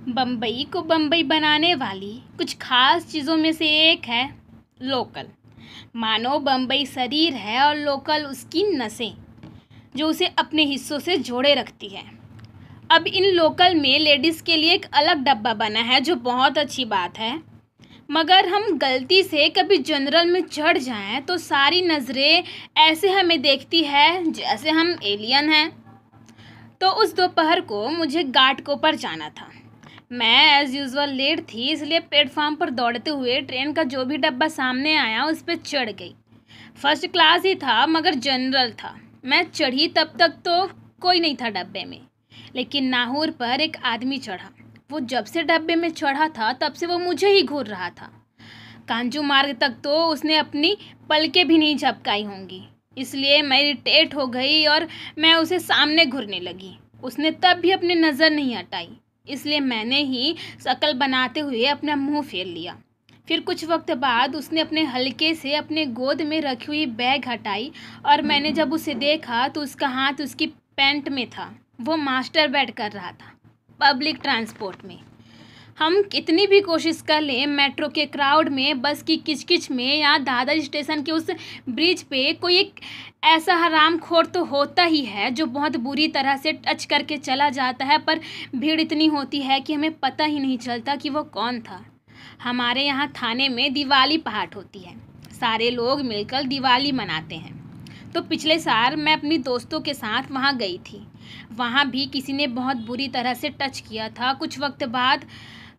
बम्बई को बम्बई बनाने वाली कुछ खास चीज़ों में से एक है लोकल। मानो बम्बई शरीर है और लोकल उसकी नसें, जो उसे अपने हिस्सों से जोड़े रखती है। अब इन लोकल में लेडीज़ के लिए एक अलग डब्बा बना है, जो बहुत अच्छी बात है। मगर हम गलती से कभी जनरल में चढ़ जाएं तो सारी नज़रें ऐसे हमें देखती है जैसे हम एलियन हैं। तो उस दोपहर को मुझे घाटकोपर जाना था। मैं एज़ यूज़ुअल लेट थी, इसलिए प्लेटफॉर्म पर दौड़ते हुए ट्रेन का जो भी डब्बा सामने आया उस पर चढ़ गई। फर्स्ट क्लास ही था, मगर जनरल था। मैं चढ़ी तब तक तो कोई नहीं था डब्बे में, लेकिन नाहूर पर एक आदमी चढ़ा। वो जब से डब्बे में चढ़ा था तब से वो मुझे ही घूर रहा था। कांजू मार्ग तक तो उसने अपनी पलकें भी नहीं झपकाई होंगी, इसलिए मैं इरिटेट हो गई और मैं उसे सामने घूरने लगी। उसने तब भी अपनी नज़र नहीं हटाई, इसलिए मैंने ही शक्ल बनाते हुए अपना मुंह फेर लिया। फिर कुछ वक्त बाद उसने अपने हल्के से अपने गोद में रखी हुई बैग हटाई और मैंने जब उसे देखा तो उसका हाथ उसकी पैंट में था। वो मास्टर बेड कर रहा था पब्लिक ट्रांसपोर्ट में। हम कितनी भी कोशिश कर लें, मेट्रो के क्राउड में, बस की किचकिच में या दादर स्टेशन के उस ब्रिज पे कोई एक ऐसा हरामखोर तो होता ही है जो बहुत बुरी तरह से टच करके चला जाता है, पर भीड़ इतनी होती है कि हमें पता ही नहीं चलता कि वो कौन था। हमारे यहाँ थाने में दिवाली पहाट होती है, सारे लोग मिलकर दिवाली मनाते हैं। तो पिछले साल मैं अपनी दोस्तों के साथ वहाँ गई थी। वहाँ भी किसी ने बहुत बुरी तरह से टच किया था। कुछ वक्त बाद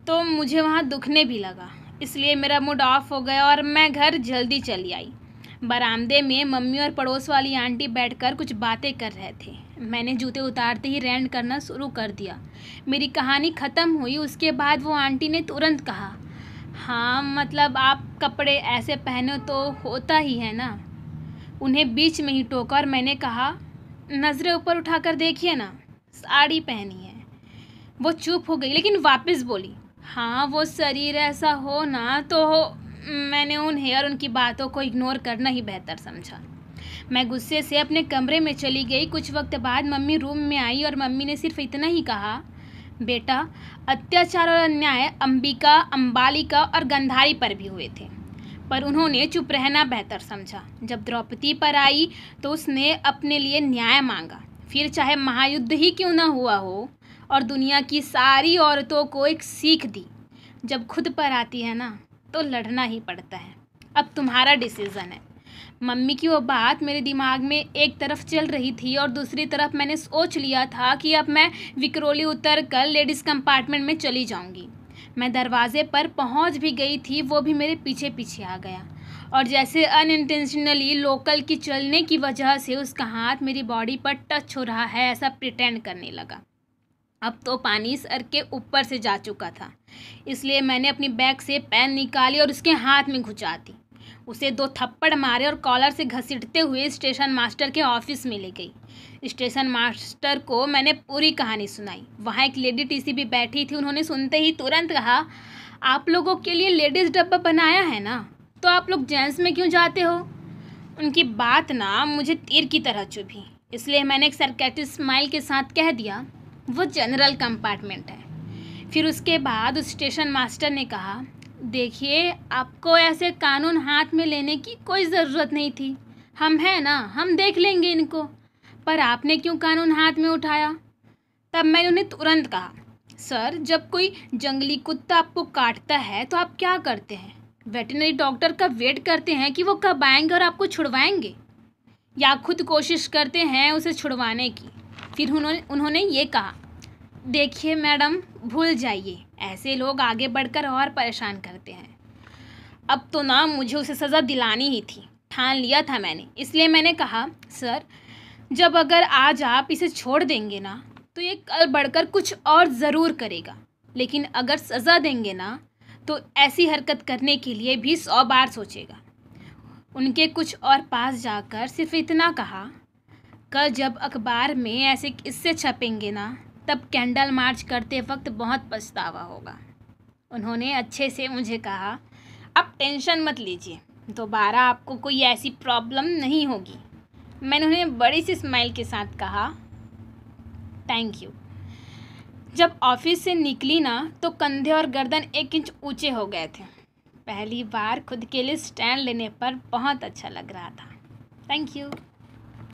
तो मुझे वहाँ दुखने भी लगा, इसलिए मेरा मूड ऑफ हो गया और मैं घर जल्दी चली आई। बरामदे में मम्मी और पड़ोस वाली आंटी बैठकर कुछ बातें कर रहे थे। मैंने जूते उतारते ही रेंट करना शुरू कर दिया। मेरी कहानी ख़त्म हुई उसके बाद वो आंटी ने तुरंत कहा, हाँ मतलब आप कपड़े ऐसे पहने तो होता ही है ना। उन्हें बीच में ही टोका और मैंने कहा, नज़रें ऊपर उठाकर देखिए ना, साड़ी पहनी है। वो चुप हो गई, लेकिन वापस बोली, हाँ वो शरीर ऐसा हो ना तो हो। मैंने उन्हें और उनकी बातों को इग्नोर करना ही बेहतर समझा। मैं गुस्से से अपने कमरे में चली गई। कुछ वक्त बाद मम्मी रूम में आई और मम्मी ने सिर्फ इतना ही कहा, बेटा अत्याचार और अन्याय अंबिका, अंबालिका और गंधारी पर भी हुए थे, पर उन्होंने चुप रहना बेहतर समझा। जब द्रौपदी पर आई तो उसने अपने लिए न्याय मांगा, फिर चाहे महायुद्ध ही क्यों ना हुआ हो, और दुनिया की सारी औरतों को एक सीख दी, जब खुद पर आती है ना तो लड़ना ही पड़ता है। अब तुम्हारा डिसीज़न है। मम्मी की वो बात मेरे दिमाग में एक तरफ चल रही थी और दूसरी तरफ मैंने सोच लिया था कि अब मैं विक्रोली उतर कर लेडीज़ कंपार्टमेंट में चली जाऊंगी। मैं दरवाजे पर पहुंच भी गई थी, वो भी मेरे पीछे पीछे आ गया और जैसे अनइंटेंशनली लोकल की चलने की वजह से उसका हाथ मेरी बॉडी पर टच हो रहा है ऐसा प्रिटेंड करने लगा। अब तो पानी सर के ऊपर से जा चुका था, इसलिए मैंने अपनी बैग से पेन निकाली और उसके हाथ में घुसा दी। उसे 2 थप्पड़ मारे और कॉलर से घसीटते हुए स्टेशन मास्टर के ऑफिस में ले गई। स्टेशन मास्टर को मैंने पूरी कहानी सुनाई। वहाँ एक लेडी टीसी भी बैठी थी। उन्होंने सुनते ही तुरंत कहा, आप लोगों के लिए लेडीज़ डब्बा बनाया है ना, तो आप लोग जेंट्स में क्यों जाते हो। उनकी बात ना मुझे तीर की तरह चुभी, इसलिए मैंने एक सरकास्टिक स्माइल के साथ कह दिया, वो जनरल कंपार्टमेंट है। फिर उसके बाद उस स्टेशन मास्टर ने कहा, देखिए आपको ऐसे कानून हाथ में लेने की कोई ज़रूरत नहीं थी, हम हैं ना, हम देख लेंगे इनको, पर आपने क्यों कानून हाथ में उठाया। तब मैंने उन्हें तुरंत कहा, सर जब कोई जंगली कुत्ता आपको काटता है तो आप क्या करते हैं, वेटरनरी डॉक्टर का वेट करते हैं कि वो कब आएंगे और आपको छुड़वाएंगे, या खुद कोशिश करते हैं उसे छुड़वाने की। फिर उन्होंने ये कहा, देखिए मैडम भूल जाइए, ऐसे लोग आगे बढ़कर और परेशान करते हैं। अब तो ना मुझे उसे सज़ा दिलानी ही थी, ठान लिया था मैंने। इसलिए मैंने कहा, सर जब अगर आज आप इसे छोड़ देंगे ना तो ये कल बढ़कर कुछ और ज़रूर करेगा, लेकिन अगर सज़ा देंगे ना तो ऐसी हरकत करने के लिए भी 100 बार सोचेगा। उनके कुछ और पास जाकर सिर्फ इतना कहा, कल जब अखबार में ऐसे किस्से छपेंगे ना तब कैंडल मार्च करते वक्त बहुत पछतावा होगा। उन्होंने अच्छे से मुझे कहा, आप टेंशन मत लीजिए, दोबारा आपको कोई ऐसी प्रॉब्लम नहीं होगी। मैंने उन्हें बड़ी सी स्माइल के साथ कहा, थैंक यू। जब ऑफिस से निकली ना तो कंधे और गर्दन 1 इंच ऊंचे हो गए थे। पहली बार खुद के लिए स्टैंड लेने पर बहुत अच्छा लग रहा था। Thank you.